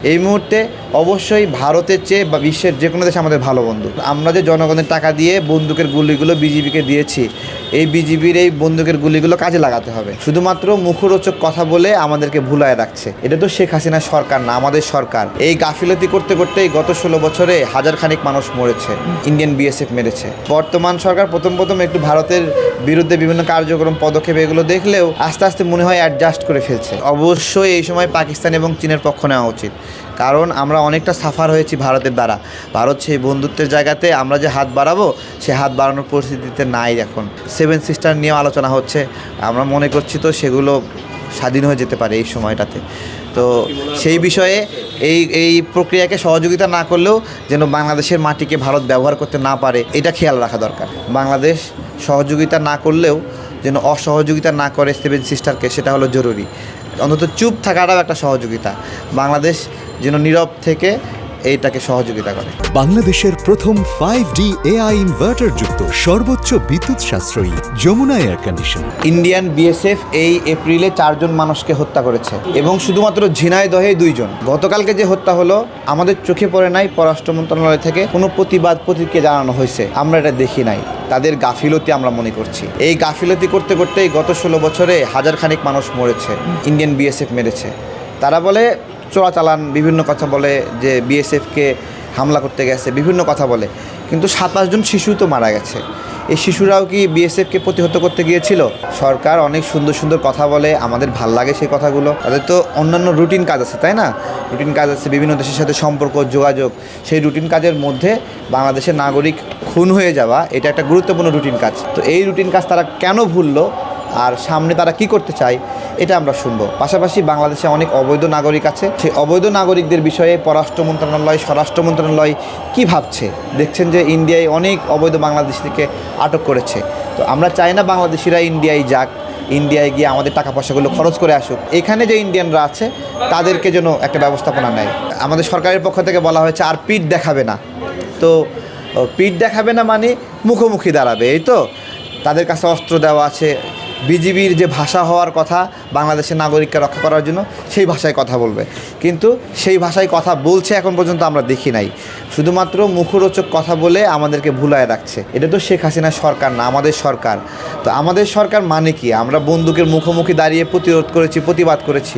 এই মুহূর্তে অবশ্যই ভারতের চেয়ে বা বিশ্বের যে কোনো দেশে আমাদের ভালো বন্ধু। আমরা যে জনগণের টাকা দিয়ে বন্দুকের গুলিগুলো বিজিবিকে দিয়েছি, এই বিজিবির এই বন্দুকের গুলিগুলো কাজে লাগাতে হবে। শুধুমাত্র মুখরোচক কথা বলে আমাদেরকে ভুলায় রাখছে। এটা তো শেখ হাসিনার সরকার না, আমাদের সরকার। এই গাফিলতি করতে করতেই গত 16 বছরে হাজার খানিক মানুষ মরেছে, ইন্ডিয়ান বিএসএফ মেরেছে। বর্তমান সরকার প্রথম একটু ভারতের বিরুদ্ধে বিভিন্ন কার্যক্রম পদক্ষেপ এগুলো দেখলেও আস্তে আস্তে মনে হয় অ্যাডজাস্ট করে ফেলছে। অবশ্যই এই সময় পাকিস্তান এবং চীনের পক্ষ নেওয়া উচিত, কারণ আমরা অনেকটা সাফার হয়েছি ভারতের দ্বারা। ভারত সেই বন্ধুত্বের জায়গাতে আমরা যে হাত বাড়াবো, সে হাত বাড়ানোর পরিস্থিতিতে নাই। এখন 7 সিস্টার নিয়ে আলোচনা হচ্ছে, আমরা মনে করছি তো সেগুলো স্বাধীন হয়ে যেতে পারে এই সময়টাতে। তো সেই বিষয়ে এই প্রক্রিয়াকে সহযোগিতা না করলেও যেন বাংলাদেশের মাটিকে ভারত ব্যবহার করতে না পারে, এটা খেয়াল রাখা দরকার। বাংলাদেশ সহযোগিতা না করলেও যেন অসহযোগিতা না করে 7 সিস্টারকে, সেটা হলো জরুরি। অন্তত চুপ থাকাটাও একটা সহযোগিতা। বাংলাদেশ যেন নীরব থেকে এইটাকে সহযোগিতা করে। বাংলাদেশের প্রথম 5D AI ইনভার্টার যুক্ত সর্বোচ্চ বিদ্যুৎ সাশ্রয়ী Jamuna air conditioner. Indian BSF এই এপ্রিলে 4 জন মানুষকে হত্যা করেছে এবং শুধুমাত্র ঝিনাইদহে 2 জন। গতকালকে যে হত্যা হলো আমাদের চোখে পড়ে নাই, পররাষ্ট্র মন্ত্রণালয় থেকে কোনো প্রতিক্রিয়া জানানো হয়েছে, আমরা এটা দেখি নাই। তাদের গাফিলতি আমরা মনে করছি। এই গাফিলতি করতে করতেই গত 16 বছরে হাজার খানিক মানুষ মরেছে, ইন্ডিয়ান বিএসএফ মেরেছে। তারা বলে চোরাচালান, বিভিন্ন কথা বলে যে বিএসএফকে হামলা করতে গেছে, বিভিন্ন কথা বলে, কিন্তু 27 জন শিশু তো মারা গেছে। এই শিশুরাও কি বিএসএফকে প্রতিহত করতে গিয়েছিল? সরকার অনেক সুন্দর সুন্দর কথা বলে, আমাদের ভাল লাগে সেই কথাগুলো। তাদের তো অন্যান্য রুটিন কাজ আছে, তাই না? রুটিন কাজ আছে, বিভিন্ন দেশের সাথে সম্পর্ক, যোগাযোগ। সেই রুটিন কাজের মধ্যে বাংলাদেশের নাগরিক খুন হয়ে যাওয়া, এটা একটা গুরুত্বপূর্ণ রুটিন কাজ। তো এই রুটিন কাজ তারা কেন ভুললো আর সামনে তারা কি করতে চায়, এটা আমরা শুনবো। পাশাপাশি বাংলাদেশে অনেক অবৈধ নাগরিক আছে, সেই অবৈধ নাগরিকদের বিষয়ে পররাষ্ট্র মন্ত্রণালয়, স্বরাষ্ট্র মন্ত্রণালয় কী ভাবছে। দেখছেন যে ইন্ডিয়ায় অনেক অবৈধ বাংলাদেশিকে আটক করেছে। তো আমরা চাই না বাংলাদেশিরা ইন্ডিয়ায় যাক, ইন্ডিয়ায় গিয়ে আমাদের টাকা পয়সাগুলো খরচ করে আসুক। এখানে যে ইন্ডিয়ানরা আছে তাদেরকে যেন একটা ব্যবস্থাপনা নেয়। আমাদের সরকারের পক্ষ থেকে বলা হয়েছে আর পিঠ দেখাবে না। তো পিঠ দেখাবে না মানে মুখোমুখি দাঁড়াবে, এই তো। তাদের কাছে অস্ত্র দেওয়া আছে, বিজিবির যে ভাষা হওয়ার কথা বাংলাদেশের নাগরিককে রক্ষা করার জন্য, সেই ভাষায় কথা বলবে। কিন্তু সেই ভাষায় কথা বলছে এখন পর্যন্ত আমরা দেখি নাই। শুধুমাত্র মুখরোচক কথা বলে আমাদেরকে ভুলায় রাখছে। এটা তো শেখ হাসিনার সরকার না, আমাদের সরকার। তো আমাদের সরকার মানে কি? আমরা বন্দুকের মুখোমুখি দাঁড়িয়ে প্রতিরোধ করেছি, প্রতিবাদ করেছি,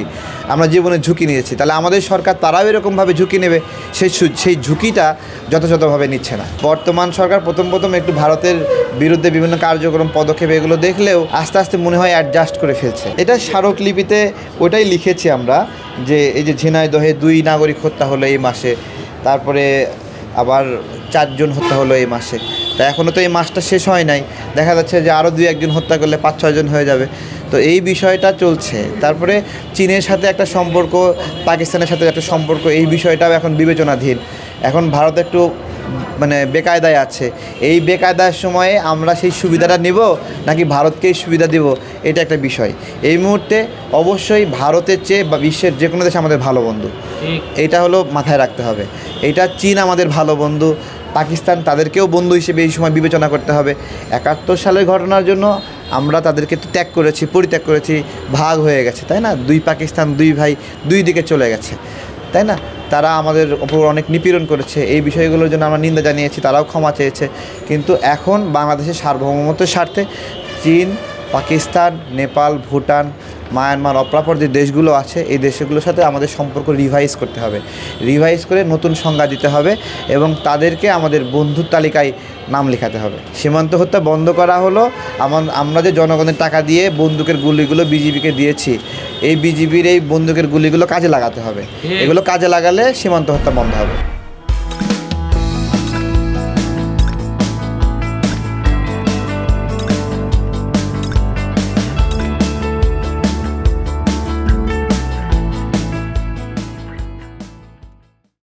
আমরা জীবনে ঝুঁকি নিয়েছি। তাহলে আমাদের সরকার তারাও এরকমভাবে ঝুঁকি নেবে, সেই ঝুঁকিটা যথাযথভাবে নিচ্ছে না। বর্তমান সরকার প্রথম একটু ভারতের বিরুদ্ধে বিভিন্ন কার্যক্রম পদক্ষেপ এগুলো দেখলেও আস্তে আস্তে মনে হয় অ্যাডজাস্ট করে ফেলছে। এটা স্মারকলিপিতে ওটাই লিখেছি আমরা, যে এই যে ঝিনাইদহে 2 নাগরিক হত্যা হলো এই মাসে, তারপরে আবার 4 জন হত্যা হলো এই মাসে। তা এখনও তো এই মাসটা শেষ হয় নাই, দেখা যাচ্ছে যে আরও 2-1 জন হত্যা করলে 5-6 জন হয়ে যাবে। তো এই বিষয়টা চলছে। তারপরে চীনের সাথে একটা সম্পর্ক, পাকিস্তানের সাথে একটা সম্পর্ক, এই বিষয়টাও এখন বিবেচনাধীন। এখন ভারত একটু বেকায়দায় আছে। এই বেকায়দার সময়ে আমরা সেই সুবিধাটা নেব নাকি ভারতকেই সুবিধা দেব, এটা একটা বিষয়। এই মুহূর্তে অবশ্যই ভারতের চেয়ে বা বিশ্বের যে কোনো দেশে আমাদের ভালো বন্ধু, এটা হলো মাথায় রাখতে হবে। এটা চীন আমাদের ভালো বন্ধু, পাকিস্তান তাদেরকেও বন্ধু হিসেবে এই সময় বিবেচনা করতে হবে। 71 সালের ঘটনার জন্য আমরা তাদেরকে তো ত্যাগ করেছি, পরিত্যাগ করেছি, ভাগ হয়ে গেছে, তাই না? 2 পাকিস্তান, 2 ভাই 2 দিকে চলে গেছে, তাই না? তারা আমাদের ওপর অনেক নিপীড়ন করেছে, এই বিষয়গুলোর জন্য আমরা নিন্দা জানিয়েছি, তারাও ক্ষমা চেয়েছে। কিন্তু এখন বাংলাদেশের সার্বভৌমত্বের স্বার্থে চীন, পাকিস্তান, নেপাল, ভুটান, মায়ানমার, অপরাপর যে দেশগুলো আছে, এই দেশগুলোর সাথে আমাদের সম্পর্ক রিভাইজ করতে হবে। রিভাইজ করে নতুন সংজ্ঞা দিতে হবে এবং তাদেরকে আমাদের বন্ধুর তালিকায় নাম লেখাতে হবে। সীমান্ত হত্যা বন্ধ করা হলো। আমরা যে জনগণের টাকা দিয়ে বন্দুকের গুলিগুলো বিজিবিকে দিয়েছি, এই বিজিবির এই বন্দুকের গুলিগুলো কাজে লাগাতে হবে। এগুলো কাজে লাগালে সীমান্ত হত্যা বন্ধ হবে।